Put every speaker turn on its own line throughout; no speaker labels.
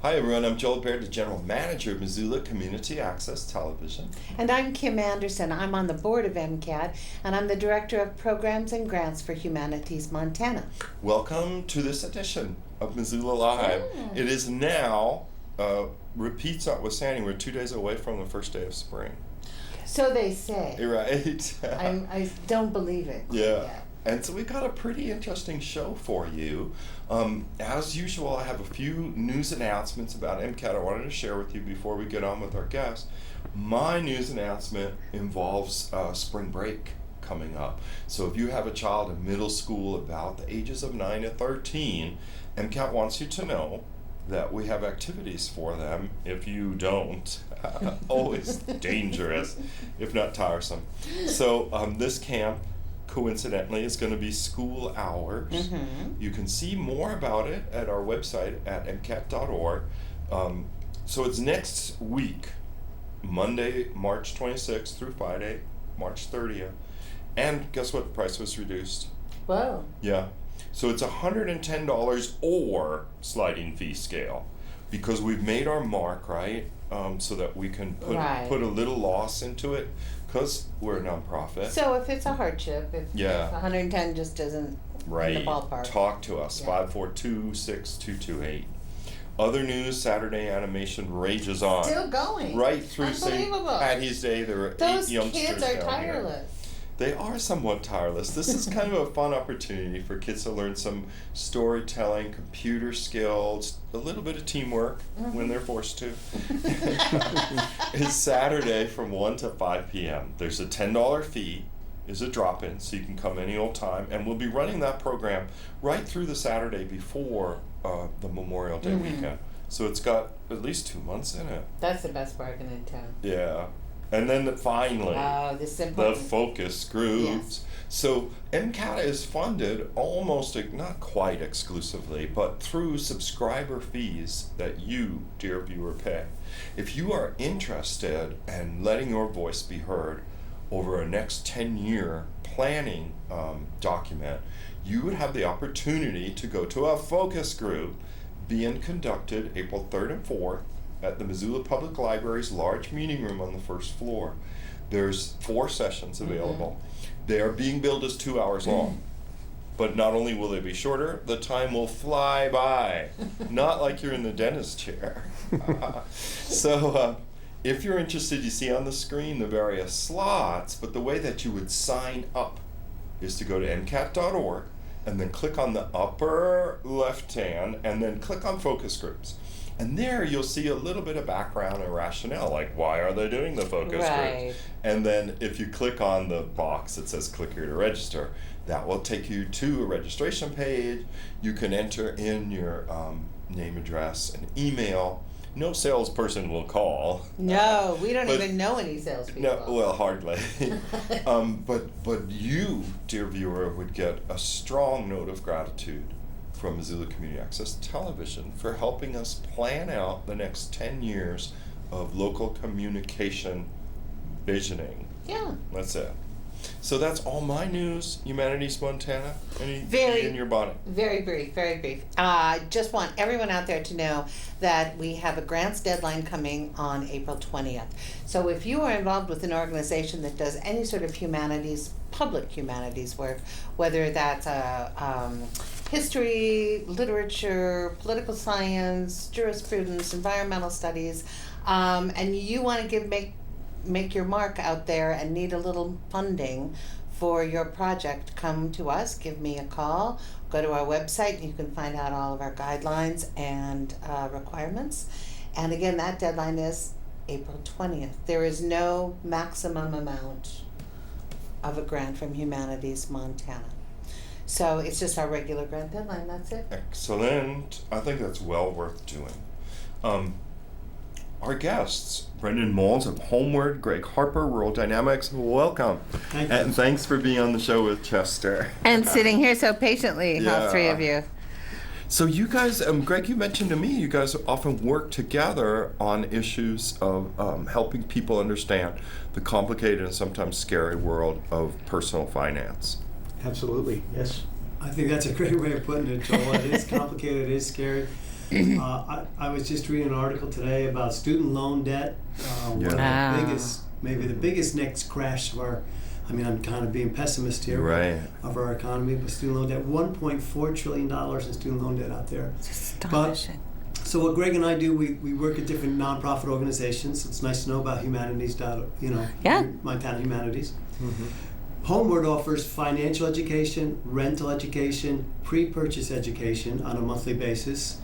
Hi everyone, I'm Joel Baird, the General Manager of Missoula Community Access Television.
And I'm Kim Anderson. I'm on the board of MCAT, and I'm the Director of Programs and Grants for Humanities Montana.
Welcome to this edition of Missoula Live. It is now, repeats notwithstanding, we're 2 days away from the first day of spring.
So they say.
Right.
I don't believe it.
Yeah. And so we got a pretty interesting show for you. As usual, I have a few news announcements about MCAT I wanted to share with you before we get on with our guests. My news announcement involves spring break coming up. So if you have a child in middle school about the ages of 9 to 13, MCAT wants you to know that we have activities for them. If you don't, always dangerous, if not tiresome. So this camp, coincidentally, is going to be school hours. Mm-hmm. You can see more about it at our website at mcat.org. So it's next week, Monday, March 26th through Friday, March 30th. And guess what? The price was reduced.
Whoa.
Yeah. So it's $110 or sliding fee scale, because we've made our mark, right? So that we can put a little loss into it, because we're a nonprofit.
So if it's a hardship, if 110 just isn't in the ballpark.
Talk to us, 542-6228. Other news, Saturday animation rages on.
Still going.
Right through St. Patty's Day, there were 8 youngsters
Those kids are
down
tireless.
Here. They are somewhat tireless. This is kind of a fun opportunity for kids to learn some storytelling, computer skills, a little bit of teamwork when they're forced to. It's Saturday from 1 to 5 p.m. There's a $10 fee, is a drop-in, so you can come any old time. And we'll be running that program right through the Saturday before the Memorial Day weekend. So it's got at least 2 months in it.
That's the best bargain in town.
Yeah. And then finally, the focus groups. Yes. So MCAT is funded almost, not quite exclusively, but through subscriber fees that you, dear viewer, pay. If you are interested in letting your voice be heard over a next 10-year planning document, you would have the opportunity to go to a focus group being conducted April 3rd and 4th at the Missoula Public Library's large meeting room on the first floor. There's 4 sessions available. They are being billed as 2 hours long. But not only will they be shorter, the time will fly by. Not like you're in the dentist chair. So if you're interested, you see on the screen the various slots, but the way that you would sign up is to go to mcat.org and then click on the upper left hand and then click on focus groups. And there you'll see a little bit of background and rationale, like why are they doing the focus groups? And then if you click on the box that says click here to register, that will take you to a registration page. You can enter in your name, address, and email. No salesperson will call.
No, we don't even know any salespeople.
No, well, hardly. But you, dear viewer, would get a strong note of gratitude from Missoula Community Access Television for helping us plan out the next 10 years of local communication visioning.
Yeah.
That's it. So that's all my news, Humanities Montana. Any in your bonnet?
Very brief, very brief. Just want everyone out there to know that we have a grants deadline coming on April 20th. So if you are involved with an organization that does any sort of public humanities work, whether that's history, literature, political science, jurisprudence, environmental studies, and you want to make your mark out there and need a little funding for your project, come to us, give me a call, go to our website, you can find out all of our guidelines and requirements. And again, that deadline is April 20th. There is no maximum amount of a grant from Humanities Montana. So it's just our regular grant deadline, that's it.
Excellent. I think that's well worth doing. Our guests, Brendan Moles of Homeward, Greg Harper, Rural Dynamics, welcome.
Thank you.
And thanks for being on the show with Chester.
And sitting here so patiently, all 3 of you.
So you guys, Greg, you mentioned to me, you guys often work together on issues of helping people understand the complicated and sometimes scary world of personal finance.
Absolutely, yes. I think that's a great way of putting it, Joel. It is complicated, it is scary. I was just reading an article today about student loan debt. One of the biggest, maybe the biggest next crash of our, I mean, I'm kind of being pessimist here,
right,
of our economy, but student loan debt, $1.4 trillion in student loan debt out there.
It's astonishing.
So what Greg and I do, we work at different nonprofit organizations. It's nice to know about Humanities, Montana Humanities.
Mm-hmm.
Homeward offers financial education, rental education, pre-purchase education on a monthly basis,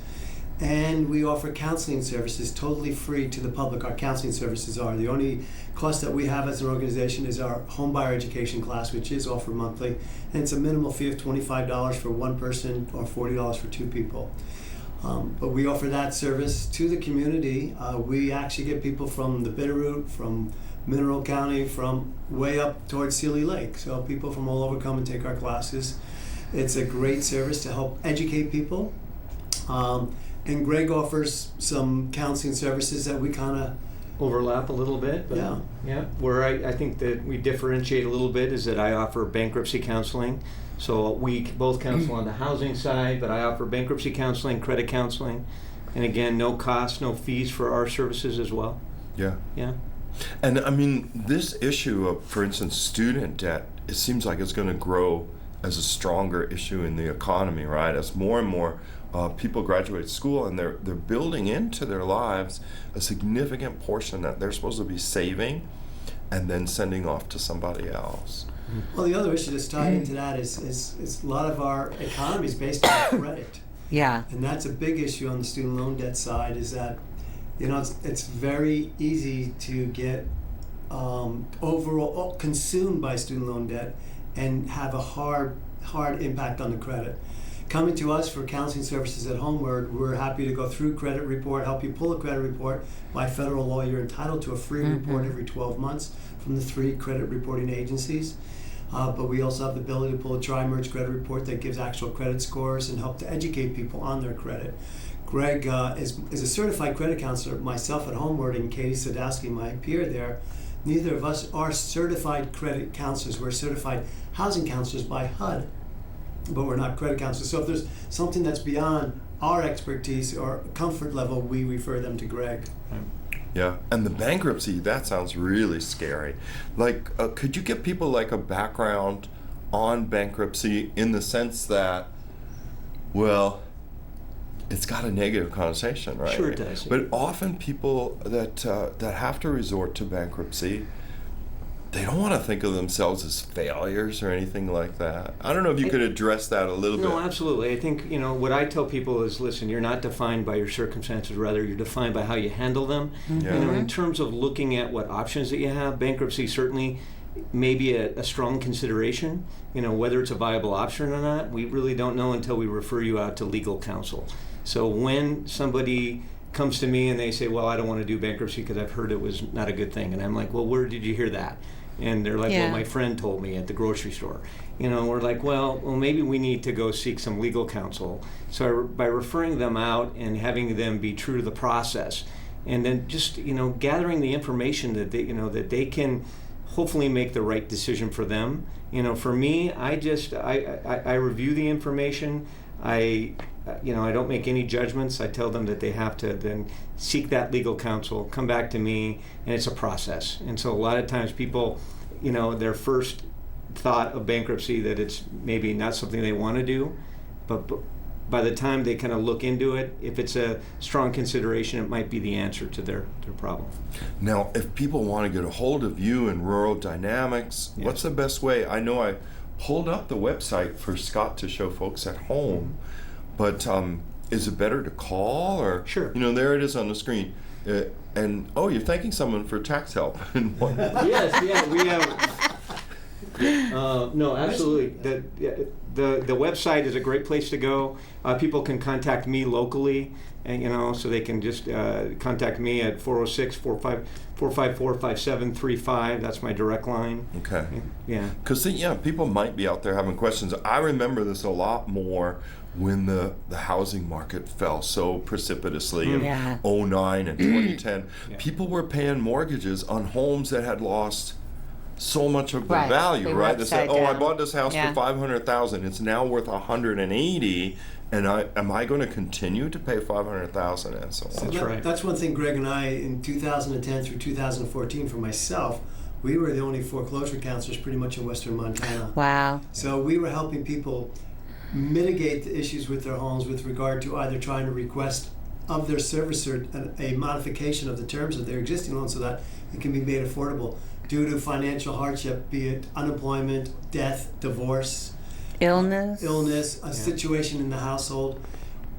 and we offer counseling services totally free to the public. Our counseling services are. The only cost that we have as an organization is our home buyer education class, which is offered monthly, and it's a minimal fee of $25 for one person or $40 for two people. But we offer that service to the community. We actually get people from the Bitterroot, from Mineral County, from way up towards Sealy Lake. So people from all over come and take our classes. It's a great service to help educate people. And Greg offers some counseling services that we kind of
overlap a little bit. But yeah. Where I think that we differentiate a little bit is that I offer bankruptcy counseling. So we both counsel on the housing side, but I offer bankruptcy counseling, credit counseling, and again, no cost, no fees for our services as well.
Yeah.
Yeah.
And I mean, this issue of, for instance, student debt, it seems like it's going to grow as a stronger issue in the economy, right? As more and more people graduate school and they're building into their lives a significant portion that they're supposed to be saving and then sending off to somebody else.
Well, the other issue that's tied into that is a lot of our economy is based on credit.
Yeah.
And that's a big issue on the student loan debt side, is that, it's very easy to get overall consumed by student loan debt and have a hard impact on the credit. Coming to us for counseling services at Homeward, we're happy to go through credit report, help you pull a credit report. By federal law, you're entitled to a free report every 12 months from the 3 credit reporting agencies. But we also have the ability to pull a tri-merge credit report that gives actual credit scores and help to educate people on their credit. Greg is a certified credit counselor. Myself at Homeward and Katie Sadowski, my peer there, neither of us are certified credit counselors. We're certified housing counselors by HUD, but we're not credit counselors. So if there's something that's beyond our expertise or comfort level, we refer them to Greg.
Yeah, and the bankruptcy, that sounds really scary. Like, could you give people like a background on bankruptcy in the sense that, well, it's got a negative connotation, right?
Sure it does.
But often people that have to resort to bankruptcy, they don't want to think of themselves as failures or anything like that. I don't know if you could address that a little bit.
No, absolutely. I think, what I tell people is, listen, you're not defined by your circumstances, rather you're defined by how you handle them.
Yeah.
In terms of looking at what options that you have, bankruptcy certainly may be a strong consideration. Whether it's a viable option or not, we really don't know until we refer you out to legal counsel. So when somebody comes to me and they say, well, I don't want to do bankruptcy because I've heard it was not a good thing, and I'm like, well, where did you hear that? And they're like, well, my friend told me at the grocery store. We're like, well, maybe we need to go seek some legal counsel. So by referring them out and having them be true to the process, and then just, gathering the information that they, that they can hopefully make the right decision for them. For me, I review the information. I don't make any judgments. I tell them that they have to then seek that legal counsel, come back to me, and it's a process. And so a lot of times people, their first thought of bankruptcy, that it's maybe not something they want to do, but by the time they kind of look into it, if it's a strong consideration, it might be the answer to their problem.
Now, if people want to get a hold of you and Rural Dynamics, what's the best way? I know I pulled up the website for Scott to show folks at home, but is it better to call or?
Sure.
There it is on the screen. And you're thanking someone for tax help.
Yes, we have. No, absolutely. The website is a great place to go. People can contact me locally, and so they can just contact me at 406-454-5735. That's my direct line.
Okay.
Yeah.
Because people might be out there having questions. I remember this a lot more when the housing market fell so precipitously in 2009 and 2010. People were paying mortgages on homes that had lost so much of the value, right? They said, I bought this house for $500,000. It's now worth $180,000, And am I going to continue to pay $500,000 and so on?
So
That's right.
That's one thing Greg and I, in 2010 through 2014, for myself, we were the only foreclosure counselors pretty much in Western Montana.
Wow.
So we were helping people mitigate the issues with their homes with regard to either trying to request of their servicer a modification of the terms of their existing loan so that it can be made affordable due to financial hardship, be it unemployment, death, divorce,
Illness.
a situation in the household,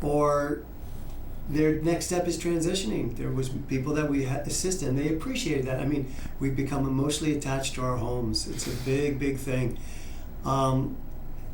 or their next step is transitioning. There was people that we had assisted, and they appreciated that. I mean, we've become emotionally attached to our homes. It's a big, big thing.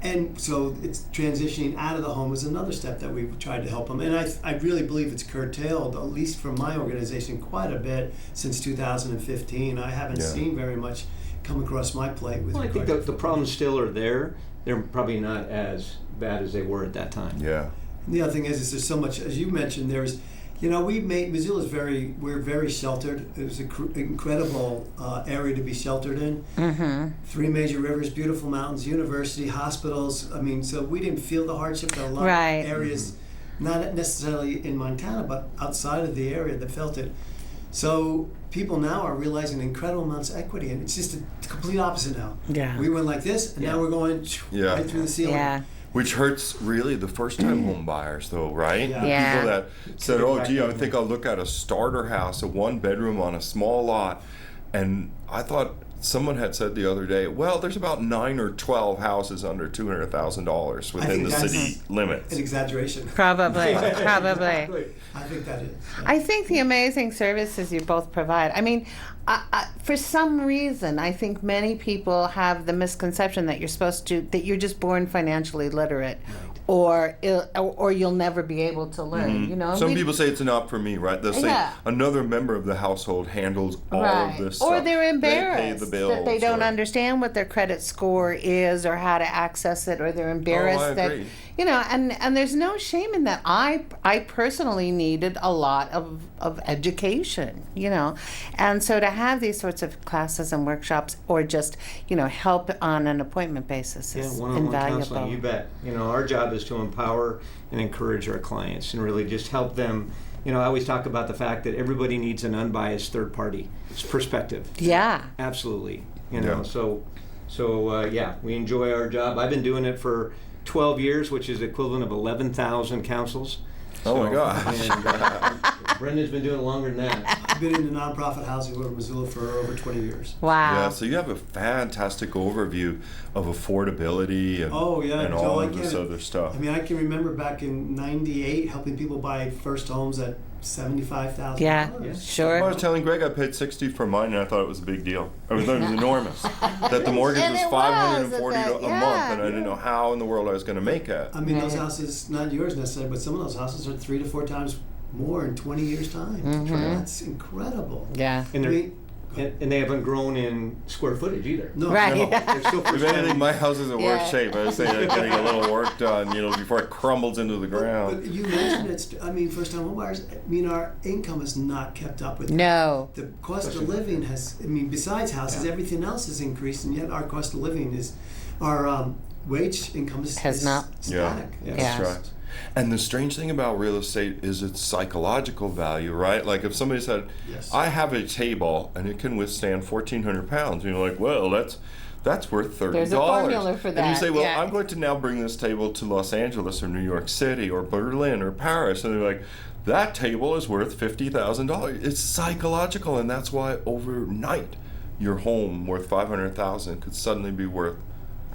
And so it's transitioning out of the home is another step that we've tried to help them. And I really believe it's curtailed, at least from my organization, quite a bit since 2015. I haven't seen very much come across my plate with
Well, I think the problems still are there. They're probably not as bad as they were at that time.
Yeah.
And the other thing is there's so much, as you mentioned, there's, Missoula's we're very sheltered. It was an incredible area to be sheltered in.
Mm-hmm.
3 major rivers, beautiful mountains, university, hospitals. I mean, so we didn't feel the hardship that a lot
Right.
of areas, not necessarily in Montana, but outside of the area that felt it. So people now are realizing incredible amounts of equity, and it's just a complete opposite now.
Yeah.
We went like this, and now we're going right through the ceiling.
Yeah.
Which hurts really the first-time home buyers, though, right?
Yeah.
The
Yeah.
people that said, "Oh, gee, I think I'll look at a starter house, a 1-bedroom on a small lot," and I thought someone had said the other day, "Well, there's about 9 or 12 houses under $200,000 within
think
the
that's
city limits."
An exaggeration.
Probably. Probably.
I think that is.
I think the amazing services you both provide. I mean, for some reason, I think many people have the misconception that that you're just born financially literate, or you'll never be able to learn.
Mhm.
You know,
Some people say it's not for me, right? They'll say
Yeah.
another member of the household handles all of this
or
stuff.
they're
They
embarrassed
pay the bills,
that they don't
or-
understand what their credit score is or how to access it, or they're embarrassed
I
that
agree.
and there's no shame in that. I personally needed a lot of education, and so to have these sorts of classes and workshops, or just help on an appointment basis is
one-on-one
invaluable.
counseling, you bet. Our job is to empower and encourage our clients and really just help them. I always talk about the fact that everybody needs an unbiased third party. It's perspective.
Yeah.
Absolutely.
Yeah.
So we enjoy our job. I've been doing it for 12 years, which is equivalent of 11,000 councils.
Oh my gosh.
And Brendan's been doing it longer than that.
I've been in the nonprofit housing world in Missoula for over 20 years.
Wow.
Yeah, so you have a fantastic overview of affordability and, and
Joe,
all
I
of this
can't-
other stuff.
I mean, I can remember back in '98 helping people buy first homes at $75,000.
Yeah, sure.
I was telling Greg I paid $60 for mine, and I thought it was a big deal. I thought it was enormous. That the mortgage
And
was
it was
$540
at
a
that-
month, and I
yeah.
didn't know how in the world I was going to make it.
I mean, those
Right.
houses, not yours necessarily, but some of those houses are 3 to 4 times more in 20 years' time. That's incredible.
Yeah.
And
I
they're
mean,
and they haven't grown in square footage either.
no,
Right.
They're still
If anything, my house is in worse
Yeah.
shape. I was saying I'm getting a little work done, before it crumbles into the ground.
But you mentioned first-time home buyers. I mean, our income has not kept up with
No.
the cost of living besides houses, everything else has increased, and yet our cost of living our wage income is
not.
static.
Yeah.
Yeah.
That's right. And the strange thing about real estate is its psychological value, right? Like if somebody said,
Yes.
I have a table and it can withstand 1,400 pounds, and you're like, well, that's worth $30.
There's a formula for
And you
that,
say, well,
yeah.
I'm going to now bring this table to Los Angeles or New York City or Berlin or Paris. And they're like, that table is worth $50,000. It's psychological, and that's why overnight your home worth $500,000 could suddenly be worth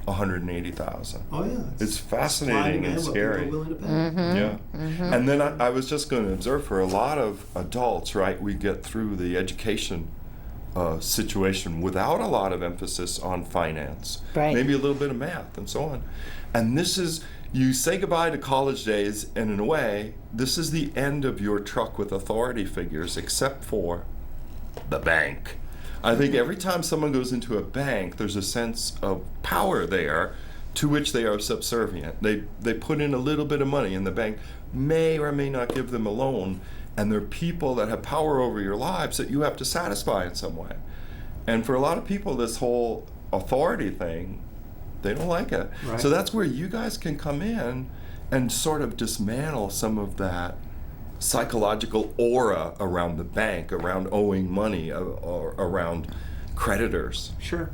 $180,000.
Oh yeah,
It's fascinating and scary.
What people are willing to pay.
Mm-hmm.
Yeah. And then I was just going to observe for a lot of adults, right, we get through the education situation without a lot of emphasis on finance.
Right.
Maybe a little bit of math and so on. And this is, you say goodbye to college days, and in a way, this is the end of your truck with authority figures, except for the bank. I think every time someone goes into a bank, there's a sense of power there to which they are subservient. They put in a little bit of money, and the bank may or may not give them a loan, and they're people that have power over your lives that you have to satisfy in some way. And for a lot of people, this whole authority thing, they don't like it.
Right.
So that's where you guys can come in and sort of dismantle some of that psychological aura around the bank, around owing money, or around creditors.
Sure.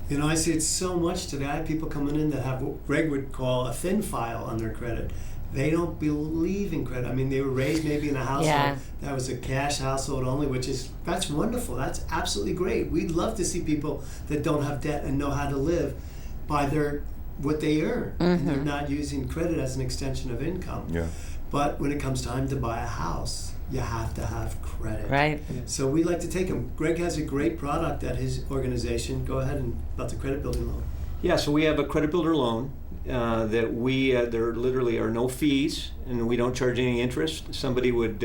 You know, I see it so much today. I have people coming in that have what Greg would call a thin file on their credit. They don't believe in credit. I mean, they were raised maybe in a household that was a cash household only, that's wonderful. That's absolutely great. We'd love to see people that don't have debt and know how to live by what they earn. And they're not using credit as an extension of income.
Yeah.
But when it comes time to buy a house, you have to have credit.
Right.
So we like to take them. Greg has a great product at his organization. Go ahead about the credit building loan.
Yeah, so we have a credit builder loan that there literally are no fees, and we don't charge any interest. Somebody would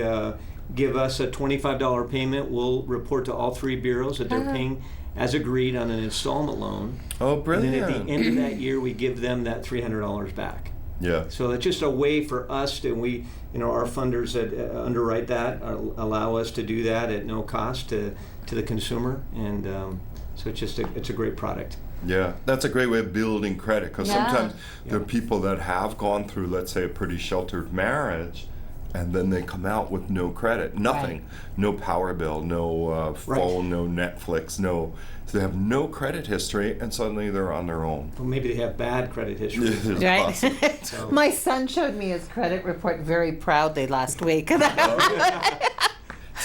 give us a $25 payment. We'll report to all 3 bureaus that they're paying as agreed on an installment loan.
Oh, brilliant.
And then at the end of that year, we give them that $300 back.
Yeah.
So that's just a way for us to, our funders that underwrite that allow us to do that at no cost to the consumer, and so it's a great product.
Yeah, that's a great way of building credit, because sometimes there are people that have gone through, let's say, a pretty sheltered marriage, and then they come out with no credit, nothing, no power bill, no phone, no Netflix, so they have no credit history, and suddenly they're on their own.
Well, maybe they have bad credit history.
Right. My son showed me his credit report very proudly last week.
See,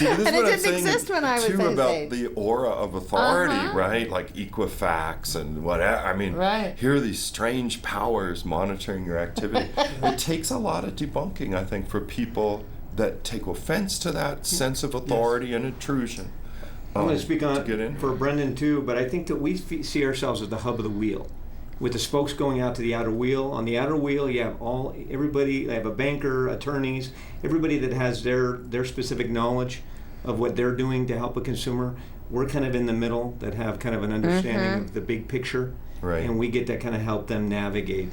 this is
And
what
it
I'm
didn't
saying
exist when I was
too
his
about
age.
the aura of authority, right? Like Equifax and whatever. I mean, here are these strange powers monitoring your activity. It takes a lot of debunking, I think, for people that take offense to that sense of authority and intrusion.
I'm going to speak on for Brendan too, but I think that we see ourselves as the hub of the wheel, with the spokes going out to the outer wheel. On the outer wheel, you have everybody. They have a banker, attorneys, everybody that has their specific knowledge of what they're doing to help a consumer. We're kind of in the middle that have kind of an understanding of the big picture, and we get to kind of help them navigate.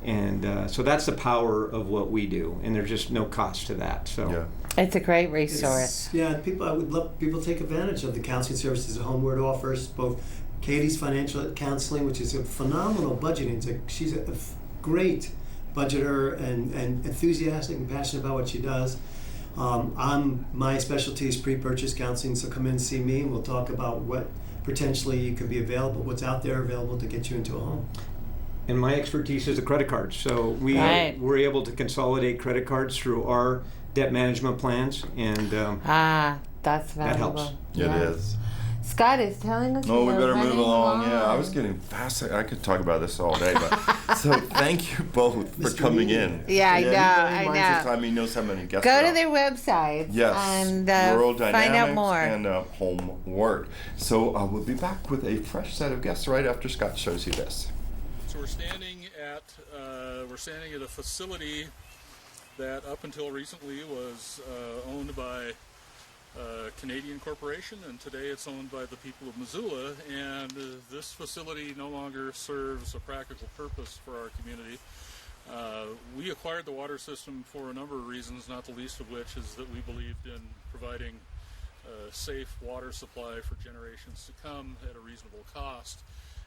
And so that's the power of what we do, and there's just no cost to that. So
it's a great resource.
I would love people to take advantage of the counseling services that Homeward offers, both Katie's financial counseling, which is a phenomenal budgeting. She's a great budgeter and enthusiastic and passionate about what she does. My specialty is pre-purchase counseling, so come in and see me, and we'll talk about what potentially could be available, what's out there available to get you into a home.
And my expertise is the credit cards. So we're able to consolidate credit cards through our debt management plans, and
that's valuable.
that helps.
It is.
Scott is telling us.
We better move along. Yeah, I was getting fascinated. I could talk about this all day, but so thank you both for coming in.
Yeah, I know.
His time. He knows how many guests.
Go to their website.
And
find out more.
And Homeward. So we'll be back with a fresh set of guests right after Scott shows you this.
So we're standing at a facility that up until recently was owned by a Canadian corporation, and today it's owned by the people of Missoula, and this facility no longer serves a practical purpose for our community. We acquired the water system for a number of reasons, not the least of which is that we believed in providing a safe water supply for generations to come at a reasonable cost.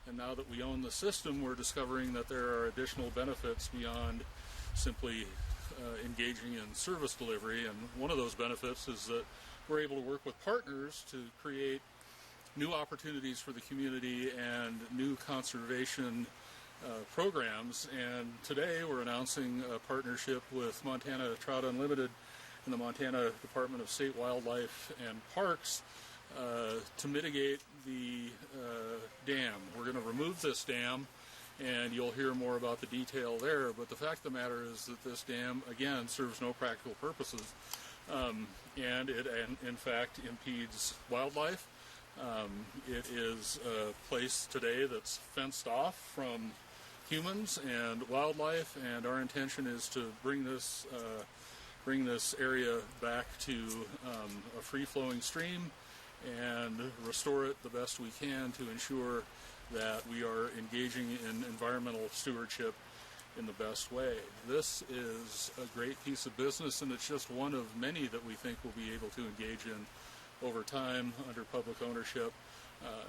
And now that we own the system, we're discovering that there are additional benefits beyond simply engaging in service delivery. And one of those benefits is that we're able to work with partners to create new opportunities for the community and new conservation programs. And today we're announcing a partnership with Montana Trout Unlimited and the Montana Department of State Wildlife and Parks to mitigate the dam. We're going to remove this dam, and you'll hear more about the detail there, but the fact of the matter is that this dam, again, serves no practical purposes, and it, in fact, impedes wildlife. It is a place today that's fenced off from humans and wildlife, and our intention is to bring this area back to a free-flowing stream and restore it the best we can to ensure that we are engaging in environmental stewardship in the best way. This is a great piece of business, and it's just one of many that we think we'll be able to engage in over time under public ownership.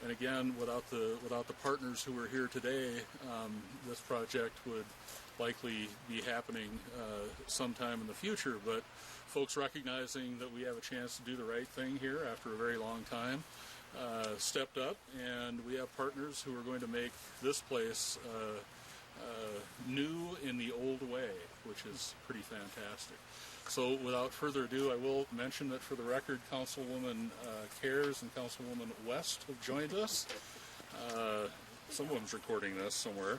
And again, without the partners who are here today, this project would likely be happening sometime in the future. But folks recognizing that we have a chance to do the right thing here after a very long time stepped up, and we have partners who are going to make this place new in the old way, which is pretty fantastic. So without further ado, I will mention that for the record, Councilwoman Cares and Councilwoman West have joined us. Someone's recording this somewhere.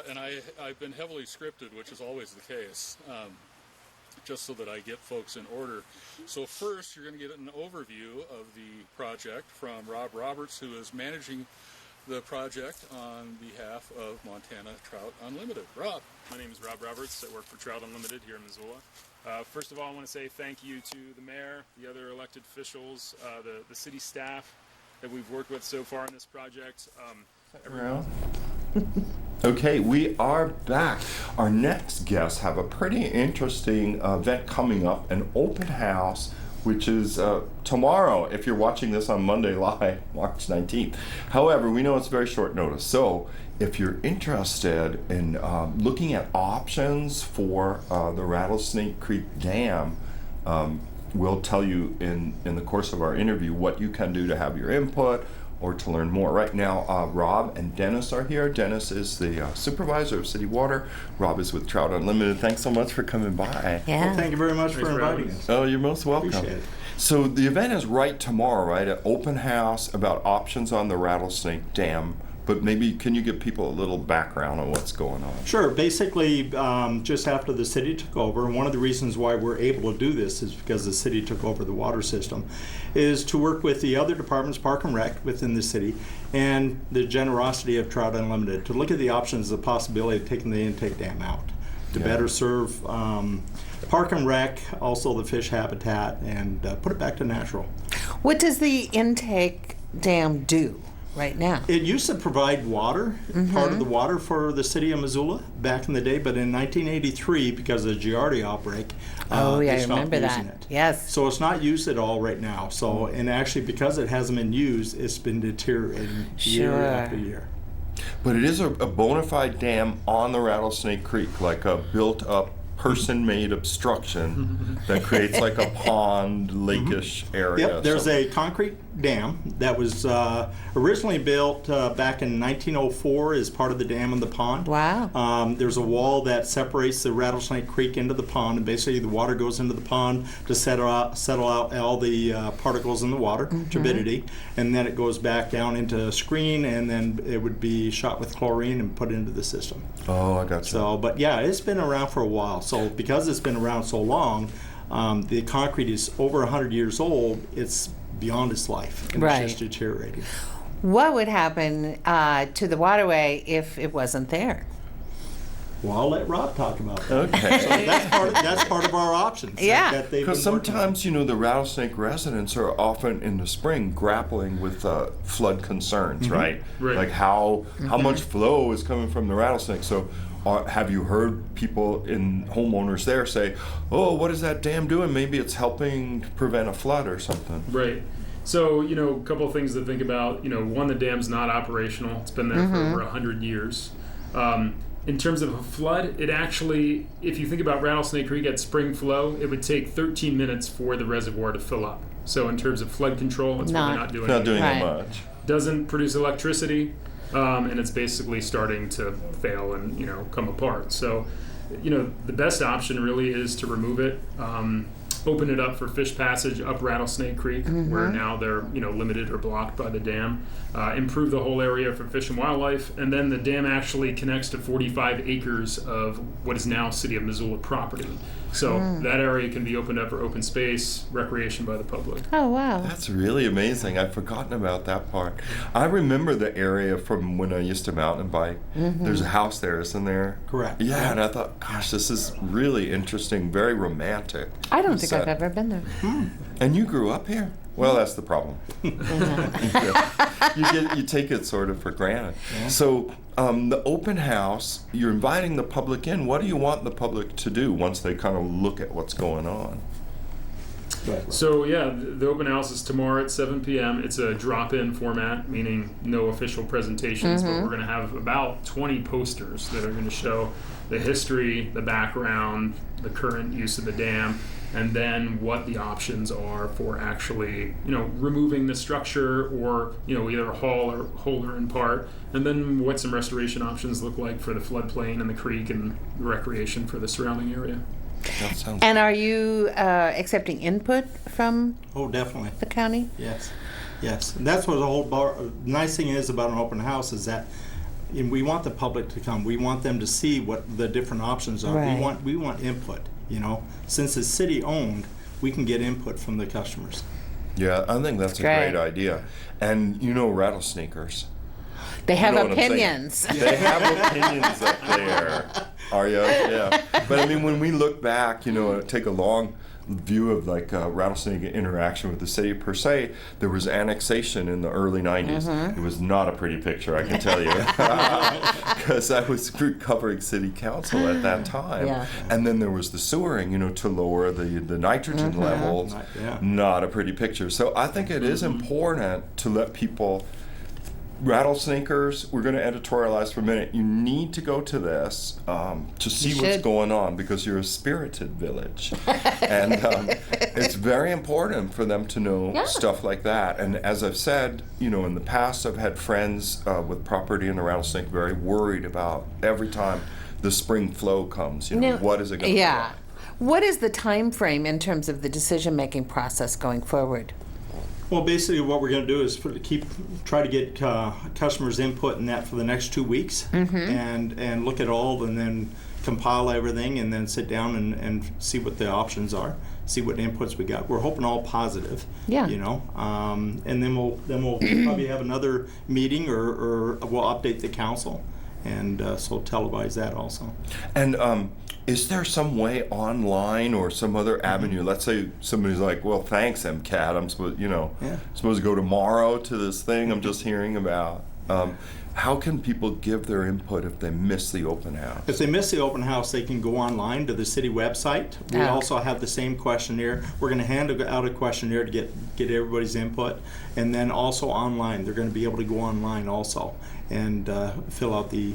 And I've been heavily scripted, which is always the case, just so that I get folks in order. So first, you're going to get an overview of the project from Rob Roberts, who is managing the project on behalf of Montana Trout Unlimited. Rob.
My name is Rob Roberts. I work for Trout Unlimited here in Missoula. First of all, I want to say thank you to the mayor, the other elected officials, the city staff that we've worked with so far in this project.
Okay, we are back. Our next guests have a pretty interesting event coming up, an open house, which is tomorrow, if you're watching this on Monday live, March 19th. However, we know it's very short notice, so if you're interested in looking at options for the Rattlesnake Creek Dam, we'll tell you in the course of our interview what you can do to have your input or to learn more. Right now, Rob and Dennis are here. Dennis is the supervisor of City Water. Rob is with Trout Unlimited. Thanks so much for coming by.
Yeah.
Well, thank you very much for inviting us.
Oh, you're most welcome.
Appreciate it.
So the event is right tomorrow, right? An open house about options on the Rattlesnake Dam. But maybe can you give people a little background on what's going on?
Sure. Basically, just after the city took over, and one of the reasons why we're able to do this is because the city took over the water system, is to work with the other departments, Park and Rec, within the city, and the generosity of Trout Unlimited to look at the options, the possibility of taking the intake dam out to better serve Park and Rec, also the fish habitat, and put it back to natural.
What does the intake dam do right now?
It used to provide water, part of the water for the city of Missoula back in the day, but in 1983, because of the Giardia outbreak,
I
they stopped
remember
using
that.
it.
Yes.
So it's not used at all right now. So, and actually, because it hasn't been used, it's been deteriorating year after year.
But it is a bona fide dam on the Rattlesnake Creek, like a built-up person-made obstruction that creates like a pond, lake-ish area.
Yep, there's a concrete dam that was originally built back in 1904 as part of the dam in the pond.
Wow.
There's a wall that separates the Rattlesnake Creek into the pond, and basically the water goes into the pond to settle out all the particles in the water, turbidity, and then it goes back down into a screen, and then it would be shot with chlorine and put into the system.
Oh, I got you.
So, but yeah, it's been around for a while. So because it's been around so long, the concrete is over 100 years old. It's beyond its life, and
Right.
it's just deteriorating.
What would happen to the waterway if it wasn't there?
Well, I'll let Rob talk about that.
Okay.
So that's part of our options.
Yeah.
That they've
Because
been working on.
sometimes, the Rattlesnake residents are often in the spring grappling with flood concerns, right?
Right.
Like how much flow is coming from the Rattlesnake. So have you heard people homeowners there say, oh, what is that dam doing? Maybe it's helping to prevent a flood or something.
Right. So, a couple of things to think about. One, the dam's not operational. It's been there for over 100 years. In terms of a flood, it actually, if you think about Rattlesnake Creek at spring flow, it would take 13 minutes for the reservoir to fill up. So in terms of flood control, it's really not doing
Not doing
Right.
that much.
Doesn't produce electricity, and it's basically starting to fail and come apart. So, the best option really is to remove it, open it up for fish passage up Rattlesnake Creek, where now they're limited or blocked by the dam. Improve the whole area for fish and wildlife, and then the dam actually connects to 45 acres of what is now City of Missoula property. So that area can be opened up for open space, recreation by the public.
Oh, wow.
That's really amazing. I've forgotten about that part. I remember the area from when I used to mountain bike. There's a house there, isn't there?
Correct.
Yeah, and I thought, gosh, this is really interesting, very romantic.
I don't think I've
set.
ever been there.
And you grew up here? Well, that's the problem. You take it sort of for granted.
Yeah.
So the open house, you're inviting the public in. What do you want the public to do once they kind of look at what's going on?
So yeah, the open house is tomorrow at 7 p.m. It's a drop-in format, meaning no official presentations, but we're going to have about 20 posters that are going to show the history, the background, the current use of the dam, and then what the options are for actually, removing the structure or, either whole or in part, and then what some restoration options look like for the floodplain and the creek and the recreation for the surrounding area.
That sounds
And are you accepting input from
Oh, definitely.
the county?
Yes. And that's what the whole nice thing is about an open house is that we want the public to come. We want them to see what the different options are.
Right.
We want input, Since it's city owned, we can get input from the customers.
Yeah, I think that's a great idea. And rattlesnakers.
They have
what I'm saying?
opinions.
They have opinions up there. Are you? Yeah. But I mean, when we look back, take a long view of like rattlesnake interaction with the city per se, there was annexation in the early 90s. It was not a pretty picture, I can tell you. Because I was covering city council at that time.
Yeah.
And then there was the sewering, to lower the nitrogen levels. Not a pretty picture. So I think it is important to let people. Rattlesnakers, we're going to editorialize for a minute. You need to go to this to see what's going on because you're a spirited village. And it's very important for them to know stuff like that. And as I've said, in the past, I've had friends with property in the rattlesnake very worried about every time the spring flow comes. What is it going to be like?
What is the time frame in terms of the decision-making process going forward?
Well, basically what we're going to do is try to get customers' input in that for the next 2 weeks and look at all and then compile everything and then sit down and see what the options are, see what inputs we got. We're hoping all positive, and then we'll probably have another meeting or we'll update the council and so televise that also.
And is there some way online or some other avenue? Let's say somebody's like, well, thanks, MCAT. I'm supposed, supposed to go tomorrow to this thing I'm just hearing about. How can people give their input if they miss the open house?
If they miss the open house, they can go online to the city website. We also have the same questionnaire. We're going to hand out a questionnaire to get everybody's input. And then also online, they're going to be able to go online also and fill out the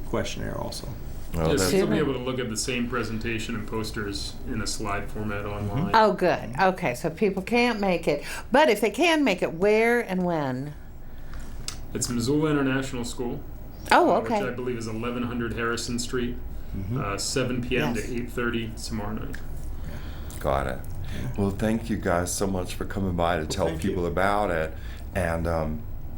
questionnaire also.
Yes, you'll be able to look at the same presentation and posters in a slide format online.
Oh, good. Okay, so people can't make it. But if they can make it, where and when?
It's Missoula International School.
Oh, okay.
Which I believe is 1100 Harrison Street, 7 p.m. to 8:30 tomorrow night.
Got it. Well, thank you guys so much for coming by to tell people about it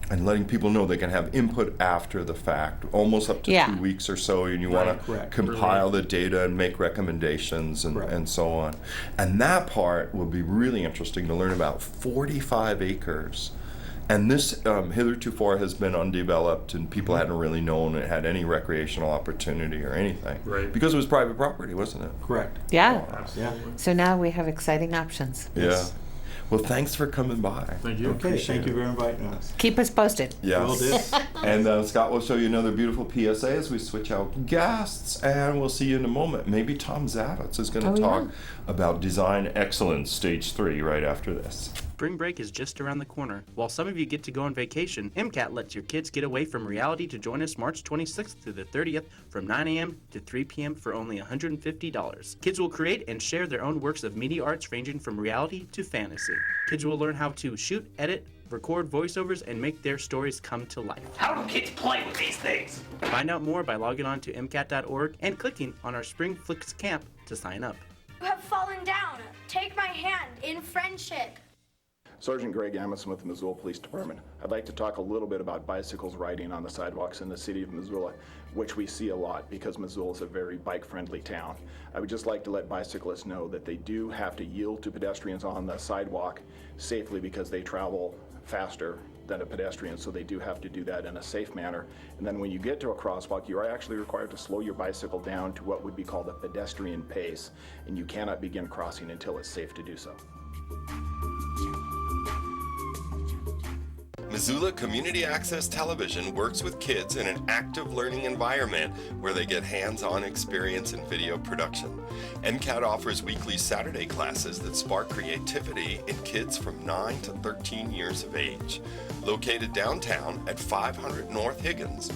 and letting people know they can have input after the fact, almost up to 2 weeks or so, and you want to compile the data and make recommendations and so on. And that part will be really interesting to learn about. 45 acres. And this hitherto has been undeveloped and people hadn't really known it had any recreational opportunity or anything.
Right.
Because it was private property, wasn't it?
Correct.
Yeah.
Absolutely.
So now we have exciting options.
Yeah. Well, thanks for coming by.
Thank you.
Okay, thank you for inviting us.
Keep us posted.
Yes. And Scott will show you another beautiful PSA as we switch out guests, and we'll see you in a moment. Maybe Tom Zavitz is going to talk about Design Excellence Stage 3 right after this.
Spring break is just around the corner. While some of you get to go on vacation, MCAT lets your kids get away from reality to join us March 26th through the 30th from 9 a.m. to 3 p.m. for only $150. Kids will create and share their own works of media arts ranging from reality to fantasy. Kids will learn how to shoot, edit, record voiceovers, and make their stories come to life.
How do kids play with these things?
Find out more by logging on to MCAT.org and clicking on our Spring Flicks Camp to sign up.
You have fallen down. Take my hand in friendship.
Sergeant Greg Amison with the Missoula Police Department. I'd like to talk a little bit about bicycles riding on the sidewalks in the city of Missoula, which we see a lot because Missoula is a very bike-friendly town. I would just like to let bicyclists know that they do have to yield to pedestrians on the sidewalk safely because they travel faster than a pedestrian, so they do have to do that in a safe manner. And then when you get to a crosswalk, you are actually required to slow your bicycle down to what would be called a pedestrian pace, and you cannot begin crossing until it's safe to do so.
Missoula Community Access Television works with kids in an active learning environment where they get hands-on experience in video production. MCAT offers weekly Saturday classes that spark creativity in kids from 9 to 13 years of age. Located downtown at 500 North Higgins.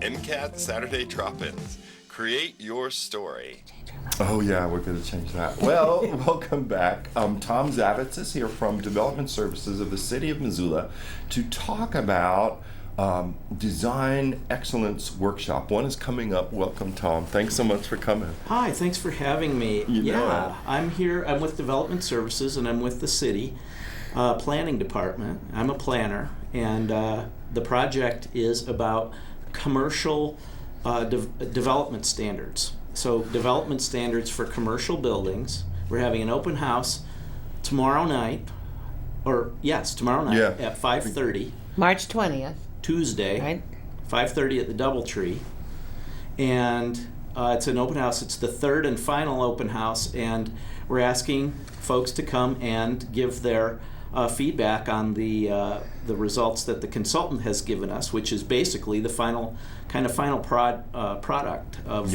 MCAT Saturday Drop-Ins. Create your story. Oh yeah, we're going to change that. Well, welcome back. Tom Zavitz is here from Development Services of the City of Missoula to talk about Design Excellence Workshop. One is coming up. Welcome, Tom. Thanks so much for coming.
Hi, thanks for having me.
Yeah,
I'm here. I'm with Development Services, and I'm with the city planning department. I'm a planner, and the project is about commercial development standards. So development standards for commercial buildings. We're having an open house tomorrow night, tomorrow night at 5:30.
March 20th.
Tuesday,
right?
5:30 at the DoubleTree. And it's an open house. It's the third and final open house, and we're asking folks to come and give their feedback on the results that the consultant has given us, which is basically the final product of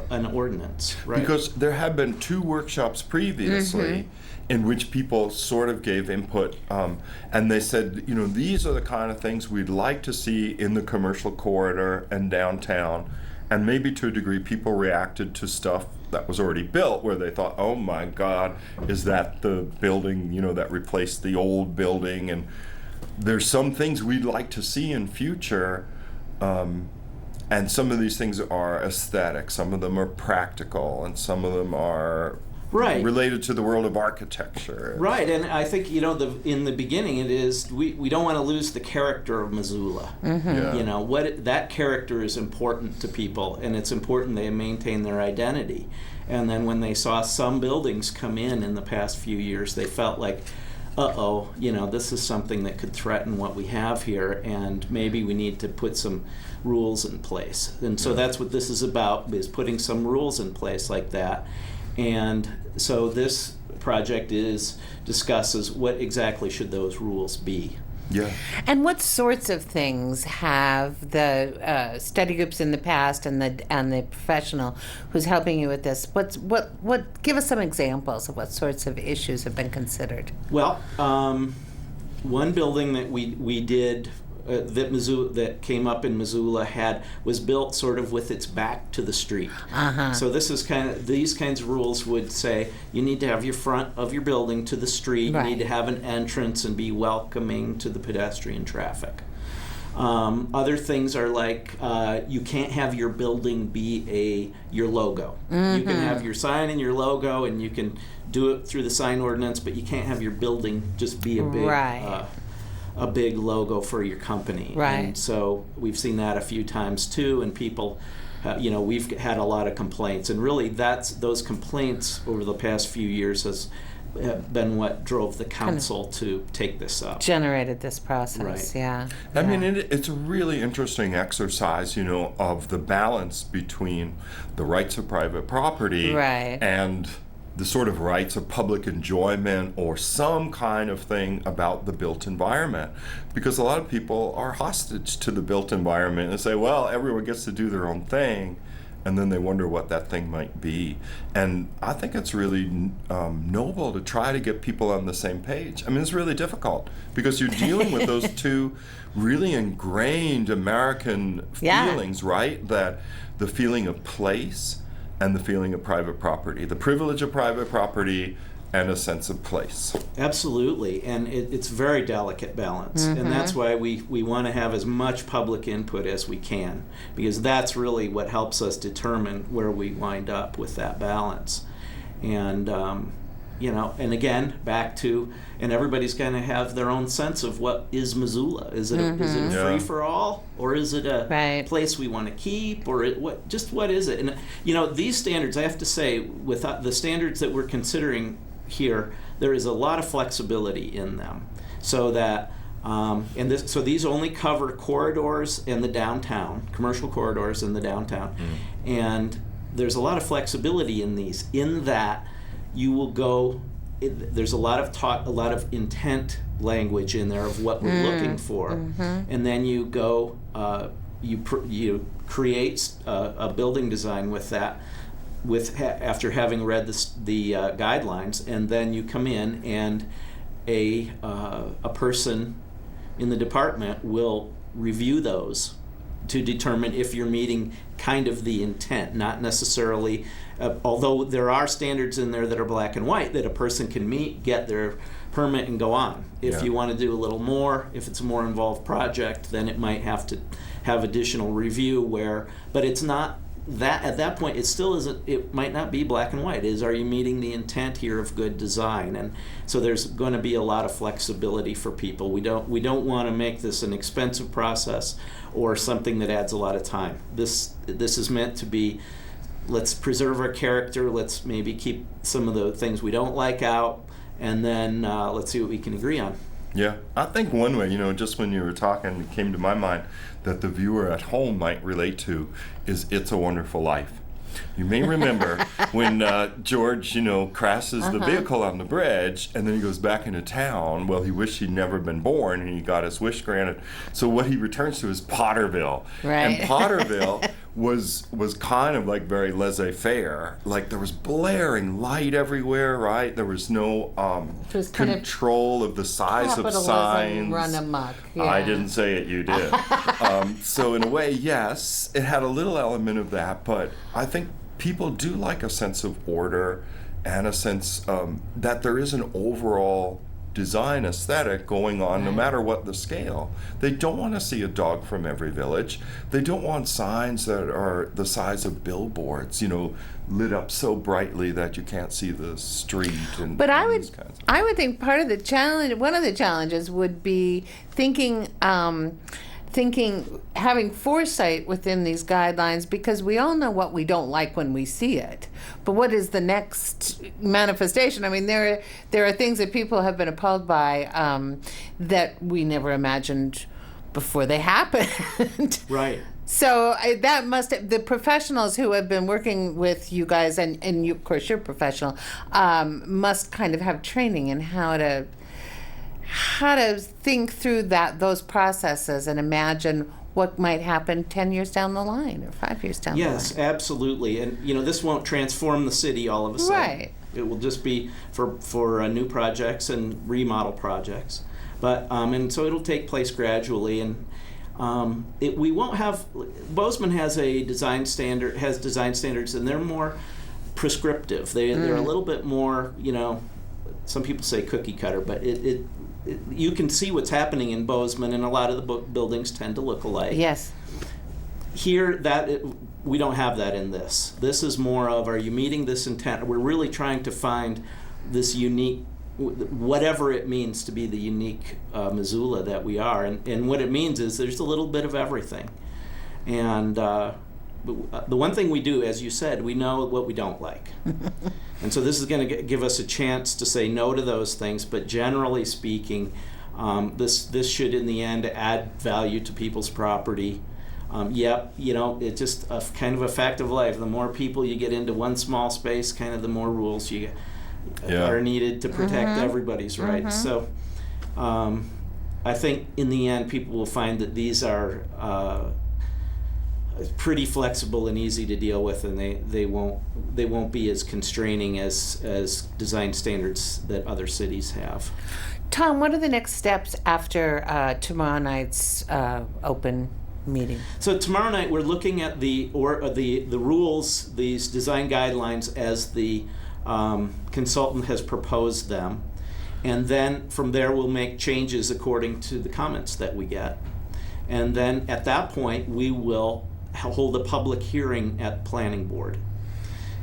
an ordinance. Right?
Because there have been 2 workshops previously in which people sort of gave input, and they said, these are the kind of things we'd like to see in the commercial corridor and downtown, and maybe to a degree people reacted to stuff that was already built where they thought, oh my God, is that the building, that replaced the old building? And there's some things we'd like to see in future, and some of these things are aesthetic, some of them are practical, and some of them are related to the world of architecture.
Right, and I think, in the beginning it is, we don't want to lose the character of Missoula. That character is important to people, and it's important they maintain their identity. And then when they saw some buildings come in the past few years, they felt like, this is something that could threaten what we have here, and maybe we need to put some rules in place. And so that's what this is about, is putting some rules in place like that. And so this project discusses what exactly should those rules be.
Yeah.
And what sorts of things have the study groups in the past and the professional who's helping you with this? What? Give us some examples of what sorts of issues have been considered.
Well, one building that we did that came up in Missoula was built sort of with its back to the street. So this is these kinds of rules would say you need to have your front of your building to the street. You need to have an entrance and be welcoming to the pedestrian traffic. Other things are like you can't have your building be your logo. You can have your sign and your logo, and you can do it through the sign ordinance, but you can't have your building just be a big logo for your company.
Right.
And so we've seen that a few times too, and people, we've had a lot of complaints, and really those complaints over the past few years have been what drove the council to take this up.
Generated this process,
right.
Yeah.
I mean, it's a really interesting exercise, of the balance between the rights of private property and the sort of rights of public enjoyment or some kind of thing about the built environment. Because a lot of people are hostage to the built environment and say, well, everyone gets to do their own thing, and then they wonder what that thing might be. And I think it's really noble to try to get people on the same page. I mean, it's really difficult because you're dealing with those 2 really ingrained American feelings, right? That the feeling of place and the feeling of private property, the privilege of private property, and a sense of place.
Absolutely, and it's very delicate balance, and that's why we want to have as much public input as we can, because that's really what helps us determine where we wind up with that balance. And and again, back to, and everybody's going to have their own sense of what is Missoula. Is it a free for all, or is it a place we want to keep, or what is it? And these standards, I have to say, with the standards that we're considering here, there is a lot of flexibility in them, so that so these only cover corridors in the downtown, commercial corridors in the downtown, and there's a lot of flexibility in these, in that you will go. There's a lot of intent language in there of what we're looking for, and then you go. You create a building design with that, after having read the guidelines, and then you come in and a person in the department will review those to determine if you're meeting kind of the intent, not necessarily, although there are standards in there that are black and white that a person can meet, get their permit and go on. If you want to do a little more, if it's a more involved project, then it might have to have additional review but it's not that at that point, it still isn't, it might not be black and white. Are you meeting the intent here of good design? And so there's going to be a lot of flexibility for people. We don't want to make this an expensive process or something that adds a lot of time. This is meant to be, let's preserve our character, let's maybe keep some of the things we don't like out, and then let's see what we can agree on.
Yeah, I think one way, just when you were talking, it came to my mind that the viewer at home might relate to is It's a Wonderful Life. You may remember when George, crashes the vehicle on the bridge, and then he goes back into town. Well, he wished he'd never been born, and he got his wish granted. So what he returns to is Potterville.
Right.
And Potterville was kind of like very laissez-faire. Like there was blaring light everywhere, right? There was no control of the size of signs.
Run amok. Yeah.
I didn't say it, you did. So in a way, yes, it had a little element of that, but I think people do like a sense of order and a sense that there is an overall design aesthetic going on, no matter what the scale. They don't want to see a dog from every village. They don't want signs that are the size of billboards, lit up so brightly that you can't see the street.
But I would think part of the challenge, one of the challenges would be thinking, having foresight within these guidelines, because we all know what we don't like when we see it. But what is the next manifestation? I mean, there are things that people have been appalled by that we never imagined before they happened.
Right.
So that the professionals who have been working with you guys, and you, of course, you're professional, must kind of have training in how to think through those processes and imagine what might happen 10 years down the line or 5 years down the line.
Yes, absolutely. And this won't transform the city all of a sudden.
Right.
It will just be for new projects and remodel projects. But and so it'll take place gradually, and we won't have. Bozeman has design standards, and they're more prescriptive. They're a little bit more, some people say cookie cutter, but you can see what's happening in Bozeman, and a lot of the buildings tend to look alike.
Yes.
Here, we don't have that in this. This is more of, are you meeting this intent? We're really trying to find this unique, whatever it means to be the unique Missoula that we are. And what it means is there's a little bit of everything. And the one thing we do, as you said, we know what we don't like. And so this is going to give us a chance to say no to those things, but generally speaking, this should in the end add value to people's property. It's just kind of a fact of life. The more people you get into one small space, kind of the more rules are needed to protect everybody's rights. So I think in the end people will find that these are pretty flexible and easy to deal with, and they won't be as constraining as design standards that other cities have.
Tom, what are the next steps after tomorrow night's open meeting?
So tomorrow night we're looking at the rules, these design guidelines as the consultant has proposed them, and then from there we'll make changes according to the comments that we get, and then at that point we will hold a public hearing at planning board,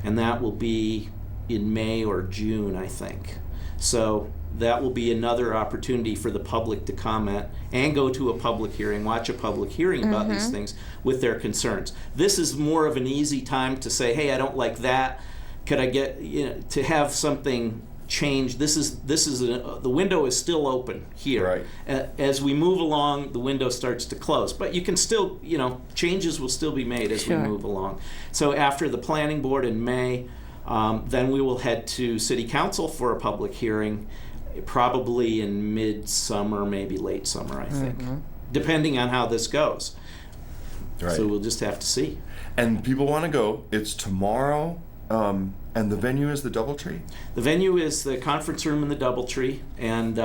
and that will be in May or June, I think. So that will be another opportunity for the public to comment and go to a public hearing, watch a public hearing about these things with their concerns. This is more of an easy time to say, hey, I don't like that. Could I get to have something changed? The window is still open here. Right. As we move along, the window starts to close, but you can still, changes will still be made as we move along. So after the planning board in May, Then we will head to City Council for a public hearing, probably in midsummer, maybe late summer, I think, depending on how this goes.
Right.
So we'll just have to see.
And people want to go. It's tomorrow, and the venue is the Doubletree?
The venue is the conference room in the Doubletree, and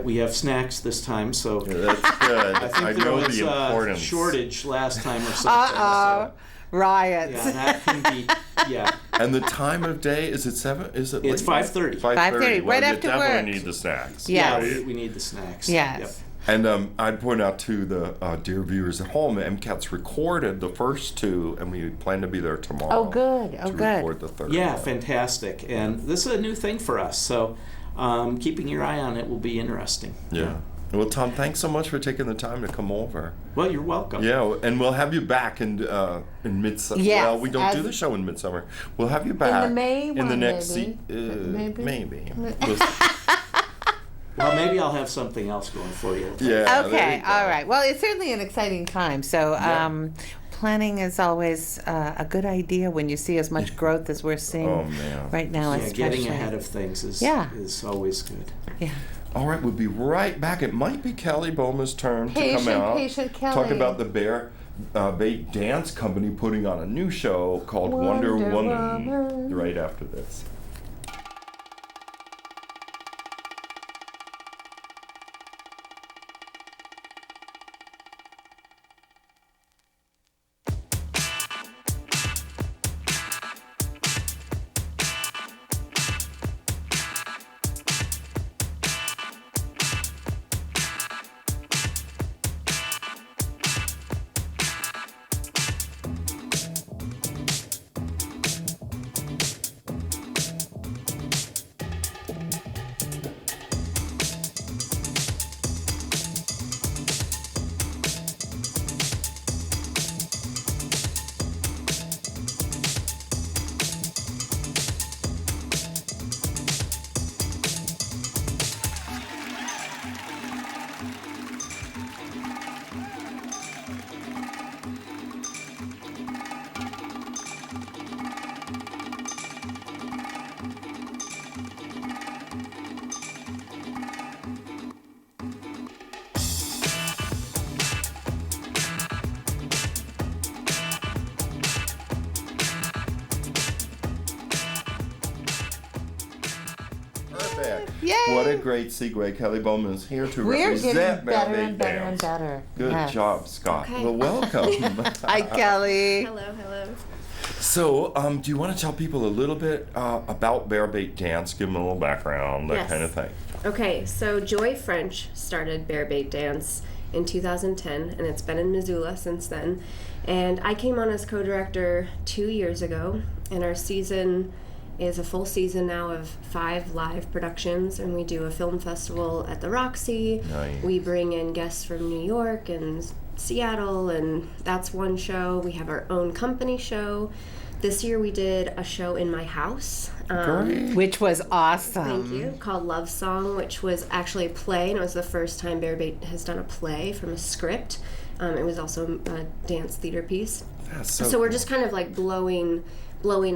we have snacks this time, so
Yeah, that's good.
I think there
know
was
the
a
importance.
shortage last time or something. So,
Riots.
yeah, that can be, yeah.
And the time of day, is it 7? Is it
It's
late?
5:30.
5:30.
right after
You definitely
work.
need the snacks.
Yeah.
Yeah, we need the snacks.
Yes.
Yep.
And I'd point out to the dear viewers at home, MCAT's recorded the first 2, and we plan to be there tomorrow.
Oh, good. Oh,
to
good.
record the third.
Yeah, fantastic. And this is a new thing for us, so keeping your eye on it will be interesting.
Yeah. Well, Tom, thanks so much for taking the time to come over.
Well, you're welcome.
Yeah, and we'll have you back in midsummer.
Yes,
Well, we don't do
as-
the show in midsummer. We'll have you back
May
in the
one,
next
maybe.
maybe. We'll see.
Well, maybe I'll have something else going for you.
Yeah. there
Okay,
you go.
all right. Well, it's certainly an exciting time. So, planning is always a good idea when you see as much growth as we're seeing
Oh, man.
right now.
Yeah,
especially.
getting ahead of things is always good.
Yeah.
All right, we'll be right back. It might be Kelly Boma's turn to
Patient,
come out.
patient Kelly.
Talk about the Bear Bait Dance Company putting on a new show called Wonder Woman. Right after this. Perfect.
Yay!
What a great segue. Kelly Bowman is here to
We're
represent
getting
Bear
better
Bait
and better
Dance.
and better.
Good
Yes.
job, Scott.
Okay.
Well, welcome.
Hi, Kelly.
Hello.
So, do you want to tell people a little bit about Bear Bait Dance? Give them a little background, that
Yes.
kind of thing.
Okay, so Joy French started Bear Bait Dance in 2010, and it's been in Missoula since then. And I came on as co-director 2 years ago, and our season is a full season now of 5 live productions, and we do a film festival at the Roxy.
Nice.
We bring in guests from New York and Seattle, and that's one show. We have our own company show. This year we did a show in my house.
Great.
Which was awesome.
Thank you. Called Love Song, which was actually a play, and it was the first time Bear Bait has done a play from a script. It was also a dance theater piece.
That's
So we're
cool.
just kind of like blowing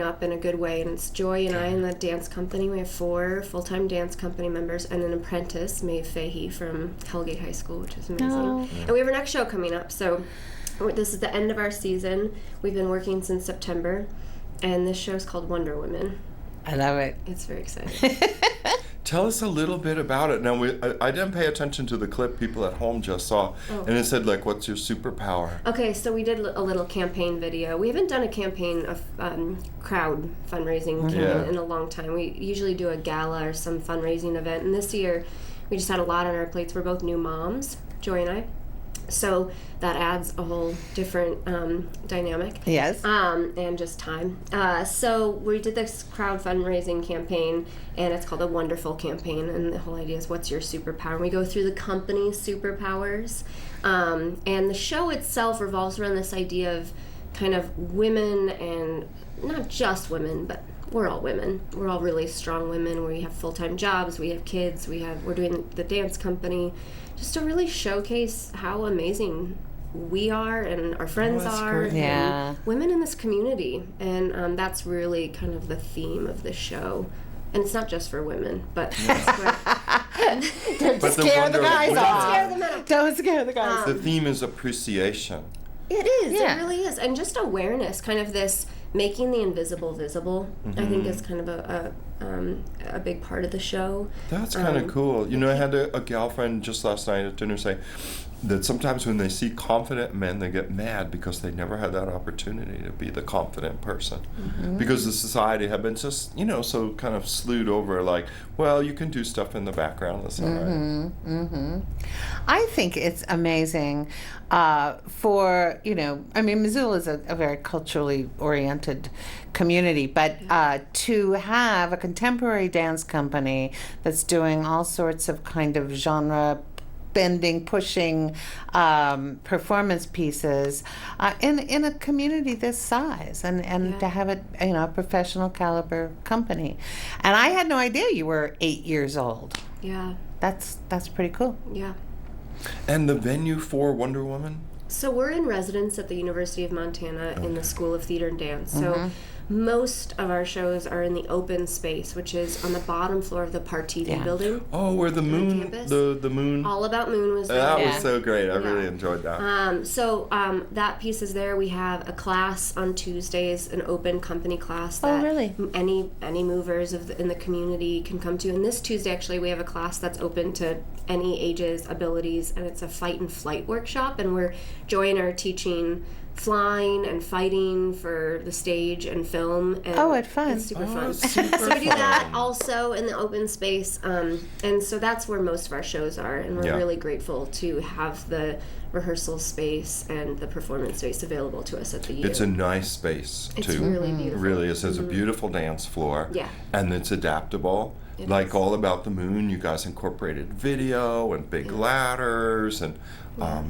up in a good way, and it's Joy and I in the dance company. We have 4 full-time dance company members and an apprentice, Maeve Fahey from Hellgate High School, which is amazing.
Oh.
And we have our next show coming up, so this is the end of our season. We've been working since September, and this show is called Wonder Woman.
I love it.
It's very exciting.
Tell us a little bit about it. Now, I didn't pay attention to the clip people at home just saw, and it said, like, what's your superpower?
Okay, so we did a little campaign video. We haven't done a campaign of crowd fundraising campaign in a long time. We usually do a gala or some fundraising event, and this year we just had a lot on our plates. We're both new moms, Joy and I, so that adds a whole different dynamic.
Yes.
And just time. So we did this crowd fundraising campaign, and it's called a Wonderful Campaign, and the whole idea is what's your superpower? And we go through the company's superpowers, and the show itself revolves around this idea of kind of women, and not just women, but we're all women. We're all really strong women. We have full-time jobs, we have kids, we're doing the dance company, just to really showcase how amazing we are and our friends are,
great. Yeah.
and women in this community. And that's really kind of the theme of the show. And it's not just for women, but that's what...
Don't
But the
scare the
wonder of
guys
women-
off.
Scare them out.
Don't scare the guys.
The theme is appreciation.
It is.
Yeah.
It really is. And just awareness, kind of this making the invisible visible, I think is kind of a big part of the show.
That's kind of cool. You know, I had a gal friend just last night at dinner say that sometimes when they see confident men, they get mad because they never had that opportunity to be the confident person. Because the society had been just, you know, so kind of slewed over like, well, you can do stuff in the background. That's all right.
I think it's amazing for, you know, I mean, Missoula is a very culturally oriented community, but to have a contemporary dance company that's doing all sorts of kind of genre bending, pushing performance pieces in a community this size, and to have it, you know, a professional caliber company. And I had no idea you were 8 years old.
Yeah.
That's pretty cool.
Yeah.
And the venue for Wonder Woman?
So we're in residence at the University of Montana in the School of Theater and Dance. So most of our shows are in the open space, which is on the bottom floor of the Part TV building.
Oh, where the moon,
campus.
the moon.
All About Moon was there.
That was so great. I really enjoyed that.
So that piece is there. We have a class on Tuesdays, an open company class that any movers in the community can come to. And this Tuesday, actually, we have a class that's open to any ages, abilities, and it's a fight and flight workshop. And Joy and I are teaching flying and fighting for the stage and film. And
it's fun.
It's super fun. So we do that also in the open space. And so that's where most of our shows are. And we're really grateful to have the rehearsal space and the performance space available to us at the U.
It's a nice space, too.
It's really beautiful.
Really is. It's a beautiful dance floor.
Yeah.
And it's adaptable. Like All About the Moon, you guys incorporated video and big ladders and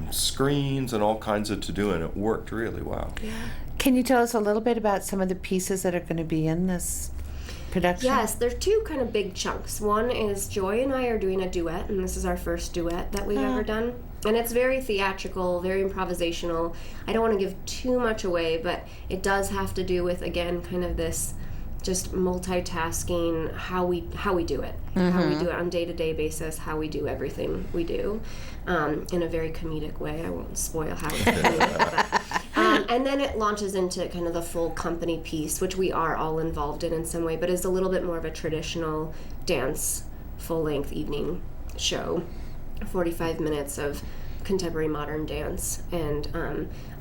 screens and all kinds of to-do, and it worked really well.
Yeah.
Can you tell us a little bit about some of the pieces that are going to be in this production?
Yes, there's two kind of big chunks. One is Joy and I are doing a duet, and this is our first duet that we've ever done. And it's very theatrical, very improvisational. I don't want to give too much away, but it does have to do with, again, kind of this just multitasking, how we do it, how we do it on a day-to-day basis, how we do everything we do, in a very comedic way. I won't spoil how it's comedic, and then it launches into kind of the full company piece, which we are all involved in some way, but is a little bit more of a traditional dance, full-length evening show, 45 minutes of contemporary modern dance, and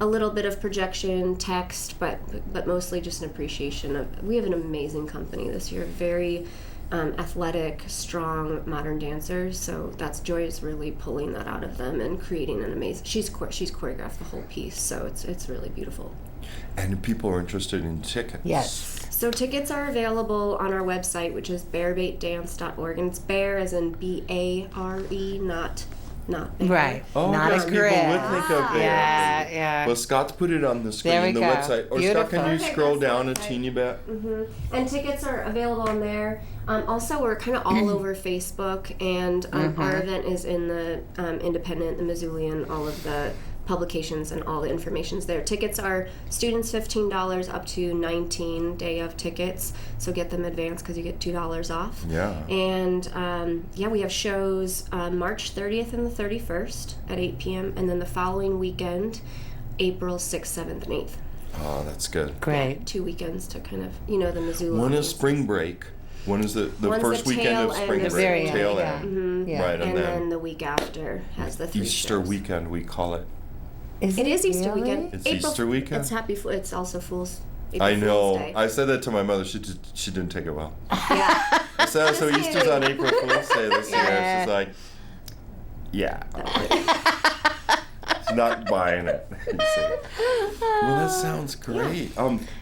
a little bit of projection, text, but mostly just an appreciation of. We have an amazing company this year, very athletic, strong, modern dancers. So that's Joy is really pulling that out of them and creating an amazing. She's choreographed the whole piece, so it's really beautiful.
And people are interested in tickets.
Yes.
So tickets are available on our website, which is bearbaitdance.org, and it's bear as in B-A-R-E, not bear.
Right.
Oh,
not
yes,
a
people
grid.
would think of bear.
Yeah.
Well, Scott's put it on the screen,
There we
the
go.
website. Or Scott, can you
Okay,
scroll
that's
down
the
a
website.
teeny bit?
And tickets are available on there. Also, we're kind of all over Facebook, and our event is in the Independent, the Missoulian, all of the publications and all the information's there. Tickets are students $15 up to 19 day of tickets, so get them advanced because you get $2 off.
Yeah.
And we have shows March 30th and the 31st at 8 p.m. and then the following weekend, April 6th, 7th, and 8th.
Oh, that's good.
Great.
2 weekends to kind of, the Missoula.
When is spring break? When is the
One's
first
the
weekend
tail
of
end
spring
of
break?
very end,
Tail
yeah.
end.
Yeah.
Right,
and then the week after has the 3
Easter
shows.
weekend, we call it.
It is Easter
really?
weekend.
It's Easter weekend?
It's also Fool's. April
I know.
Fool's Day.
I said that to my mother. She didn't take it well.
Yeah.
I said, so Easter's on April Fool's Day this year. She's like, yeah. She's not buying it. Well, that sounds great.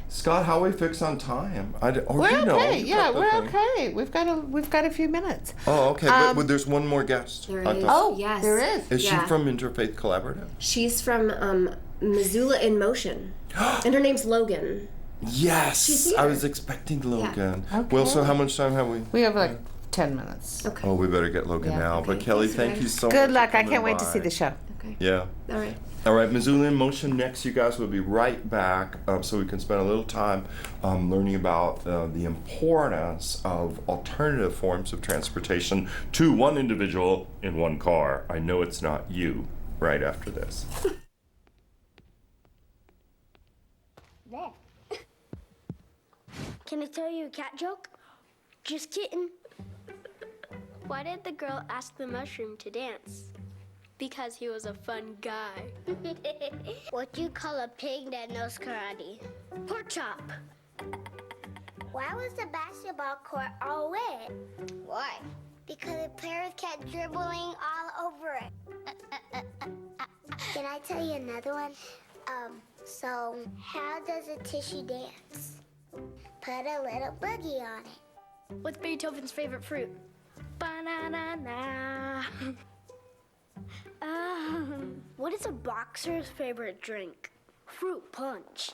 Scott, how we fix on time?
We're okay. Yeah, we're okay. We've got a few minutes.
Oh, okay. But there's one more guest.
There
I
is.
thought.
Oh,
yes.
there is.
Is she from Interfaith Collaborative?
She's from Missoula in Motion, and her name's Logan.
Yes.
She's here.
I was expecting Logan.
Okay.
Well, so how much time have we?
We have like 10 minutes.
Okay.
Oh, we better get Logan
Yeah.
now.
Okay.
But Kelly,
Thanks,
thank
guys.
you so much.
Good
for
luck. I
coming
can't wait to
by.
see the show.
Okay.
Yeah.
All right.
All right, Missoula in Motion next. You guys will be right back so we can spend a little time learning about the importance of alternative forms of transportation to one individual in one car. I know it's not you right after this.
There. Can I tell you a cat joke? Just kidding. Why did the girl ask the mushroom to dance? Because he was a fun guy. What do you call a pig that knows karate? Pork chop. Why was the basketball court all wet? Why? Because the players kept dribbling all over it. Can I tell you another one? So how does a tissue dance? Put a little boogie on it. What's Beethoven's favorite fruit? Banana. What is a boxer's favorite drink? Fruit punch.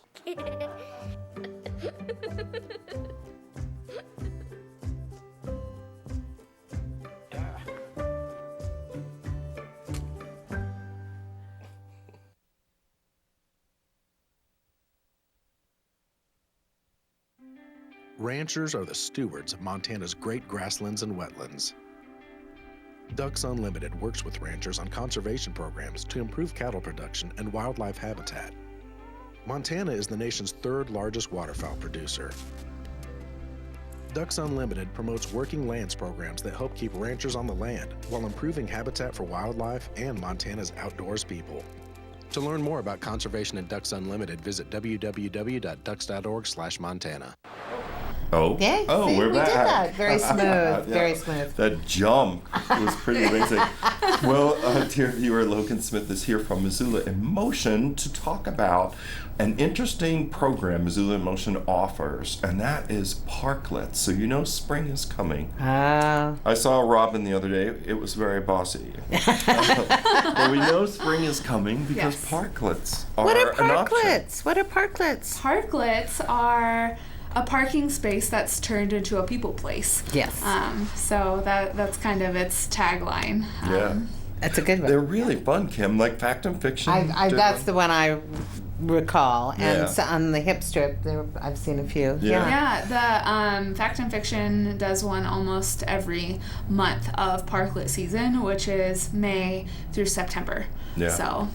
Ranchers are the stewards of Montana's great grasslands and wetlands. Ducks Unlimited works with ranchers on conservation programs to improve cattle production and wildlife habitat. Montana is the nation's third largest waterfowl producer. Ducks Unlimited promotes working lands programs that help keep ranchers on the land while improving habitat for wildlife and Montana's outdoors people. To learn more about conservation and Ducks Unlimited, visit www.ducks.org/Montana.
Oh,
Yeah,
oh,
see,
we're
we
back.
did that. Very smooth,
Yeah.
very smooth.
That jump was pretty amazing. Well, dear viewer, Logan Smith is here from Missoula in Motion to talk about an interesting program Missoula in Motion offers, and that is parklets. So you know spring is coming. I saw a robin the other day. It was very bossy. But we know spring is coming because parklets are
What are
an option.
parklets? What are parklets?
Parklets are a parking space that's turned into a people place.
Yes.
So that's kind of its tagline.
Yeah.
That's a good one.
They're really fun, Kim. Like Fact and Fiction.
That's the one I recall. And
Yeah.
so on the hip strip, I've seen a few.
Yeah, the Fact and Fiction does one almost every month of parklet season, which is May through September.
Yeah.
So.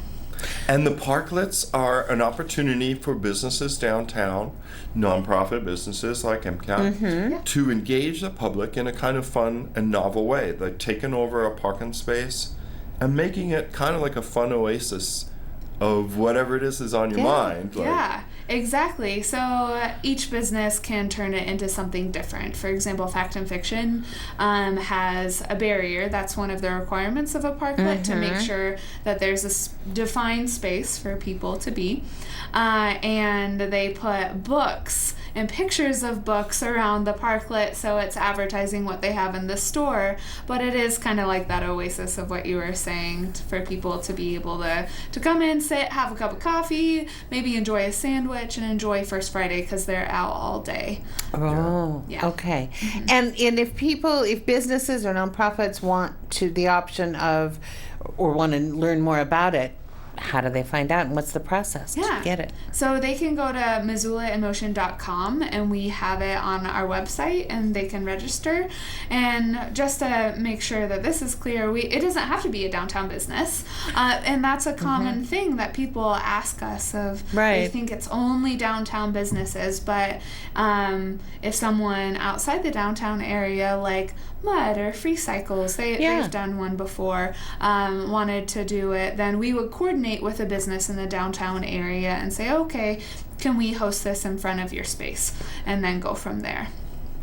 And the parklets are an opportunity for businesses downtown, nonprofit businesses like MCAT, to engage the public in a kind of fun and novel way. They're taking over a parking space and making it kind of like a fun oasis of whatever it is on your mind. Like,
Yeah, exactly. So each business can turn it into something different. For example, Fact and Fiction has a barrier. That's one of the requirements of a parklet to make sure that there's a defined space for people to be. And they put books and pictures of books around the parklet, so it's advertising what they have in the store, but it is kind of like that oasis of what you were saying for people to be able to come in, sit, have a cup of coffee, maybe enjoy a sandwich, and enjoy First Friday because they're out all day.
Oh,
Yeah.
okay. And if businesses or nonprofits want the option of, or want to learn more about it, how do they find out, and what's the process to get it?
So they can go to MissoulaInMotion.com, and we have it on our website, and they can register. And just to make sure that this is clear, it doesn't have to be a downtown business, and that's a common thing that people ask us of. They think it's only downtown businesses, but if someone outside the downtown area, like Mud or Free Cycles, they've done one before, wanted to do it, then we would coordinate with a business in the downtown area and say, okay, can we host this in front of your space, and then go from there.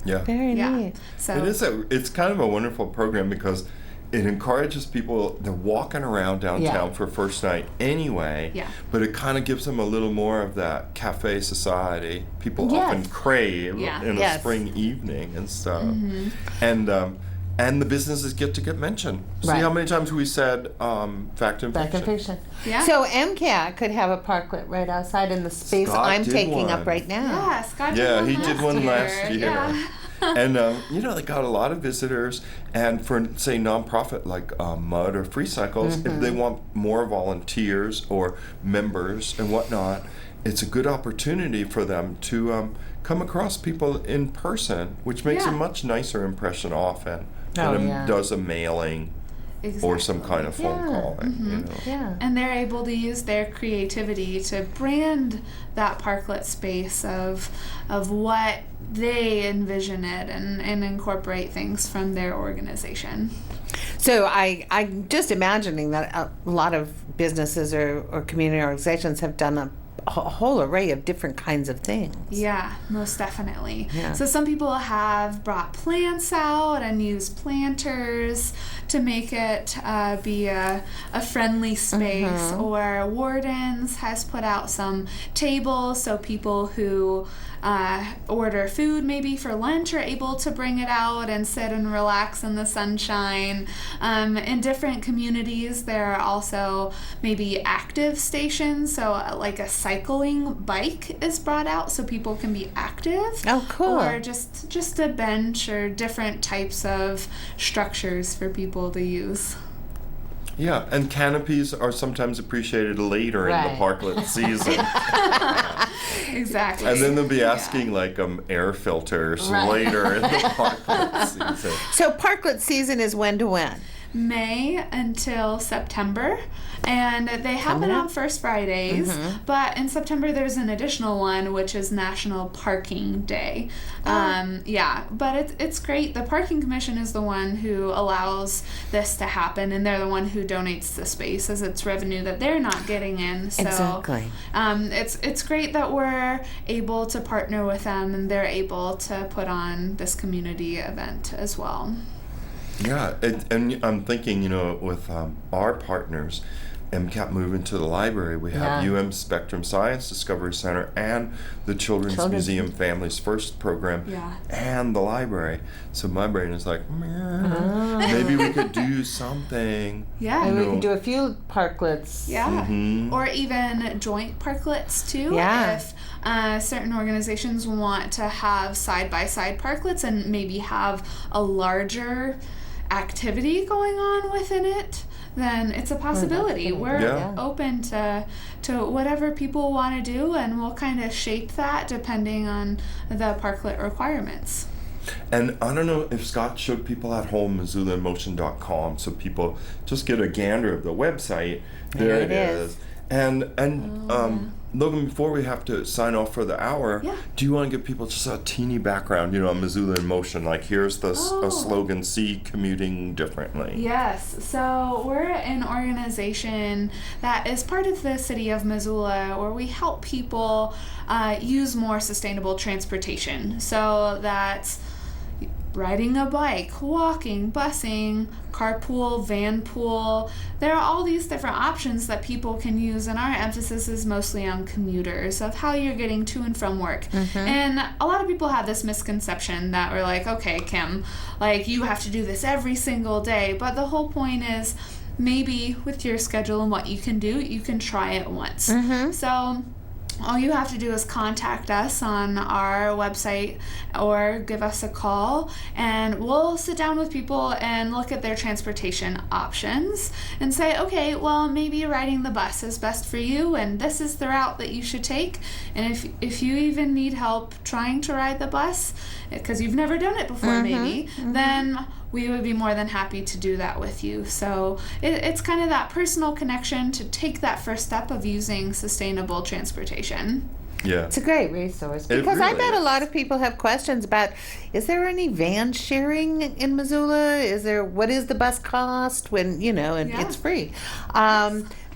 Yeah.
Very neat.
So
it's kind of a wonderful program because it encourages people. They're walking around downtown for first night anyway, but it kind of gives them a little more of that cafe society people often crave in a spring evening and stuff. And the businesses get mentioned. See how many times we said Fact and Fiction.
Yeah. So MCAT could have a parklet right outside in the space
Scott
I'm
did
taking
one.
up right now.
Yeah, Scott did one
he did one last year.
Yeah.
And they got a lot of visitors. And for, say, nonprofit like Mud or Free Cycles, if they want more volunteers or members and whatnot, it's a good opportunity for them to come across people in person, which makes a much nicer impression often than does a mailing. Exactly. Or some kind of phone call,
And they're able to use their creativity to brand that parklet space of what they envision it and incorporate things from their organization.
So I'm just imagining that a lot of businesses or community organizations have done a whole array of different kinds of things.
Yeah, most definitely.
Yeah.
So some people have brought plants out and used planters to make it be a friendly space, or Wardens has put out some tables so people who order food maybe for lunch are able to bring it out and sit and relax in the sunshine. In different communities there are also maybe active stations, so like a cycling bike is brought out so people can be active.
Oh, cool.
Or just a bench or different types of structures for people to use.
Yeah, and canopies are sometimes appreciated later in the parklet season.
Exactly.
And then they'll be asking like air filters later in the parklet season.
So parklet season is when to when?
May until September, and they happen on first Fridays, but in September there's an additional one, which is National Parking Day. But it's great. The Parking Commission is the one who allows this to happen, and they're the one who donates the space as it's revenue that they're not getting in. So
exactly.
It's great that we're able to partner with them, and they're able to put on this community event as well.
Yeah, and I'm thinking, with our partners, MCAT moving to the library, we have UM Spectrum Science Discovery Center and the Children's Museum Families First program and the library. So my brain is like, maybe we could do something.
Yeah.
Maybe we could do a few parklets.
Yeah. Or even joint parklets too.
Yeah.
If certain organizations want to have side-by-side parklets and maybe have a larger activity going on within it, then it's a possibility. We're open to whatever people want to do, and we'll kind of shape that depending on the parklet requirements.
And I don't know if Scott showed people at home MissoulaInMotion.com, so people just get a gander of the website. There it is. And Logan, before we have to sign off for the hour, do you want to give people just a teeny background, on Missoula in Motion? Like, here's the a slogan, see commuting differently.
Yes. So we're an organization that is part of the city of Missoula, where we help people use more sustainable transportation. So that's riding a bike, walking, busing, carpool, vanpool. There are all these different options that people can use, and our emphasis is mostly on commuters, of how you're getting to and from work. And a lot of people have this misconception that we're like, okay, Kim, like you have to do this every single day. But the whole point is, maybe with your schedule and what you can do, you can try it once. So all you have to do is contact us on our website or give us a call, and we'll sit down with people and look at their transportation options and say, okay, well, maybe riding the bus is best for you, and this is the route that you should take. And if you even need help trying to ride the bus, because you've never done it before maybe, then we would be more than happy to do that with you. So it's kind of that personal connection to take that first step of using sustainable transportation.
Yeah.
It's a great resource, because I bet a lot of people have questions about, is there any van sharing in Missoula? What is the bus cost when, and it's free?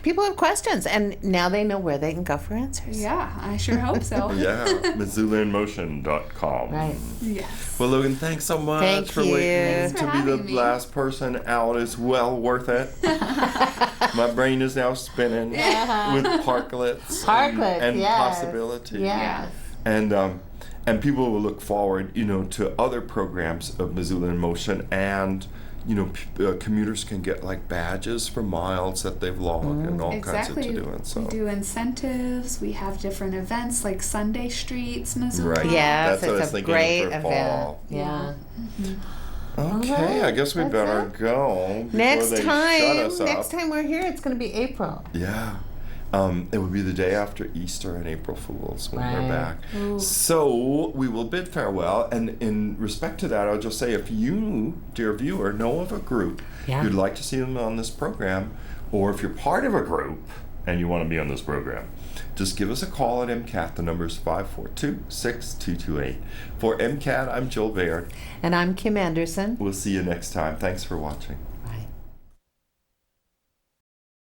People have questions, and now they know where they can go for answers.
Yeah, I sure hope so.
MissoulaInMotion.com.
Right.
Yes.
Well, Logan, thanks so much for waiting to be the last person out. It's well worth it. My brain is now spinning with parklets and possibilities.
Yeah.
And people will look forward, to other programs of Missoula in Motion and commuters can get like badges for miles that they've logged and all kinds of to do. And so
we do incentives. We have different events like Sunday Streets, Missoula.
Right.
Yeah,
That's what I was thinking
great
for
event.
fall.
Yeah.
Okay, I guess we better go before
Next
they shut us up.
next time we're here, it's going to be April.
Yeah. It would be the day after Easter and April Fools when we're back.
Ooh.
So we will bid farewell. And in respect to that, I'll just say if you, dear viewer, know of a group you'd like to see them on this program, or if you're part of a group and you want to be on this program, just give us a call at MCAT. The number is 542-6228. For MCAT, I'm Joel Baird.
And I'm Kim Anderson.
We'll see you next time. Thanks for watching.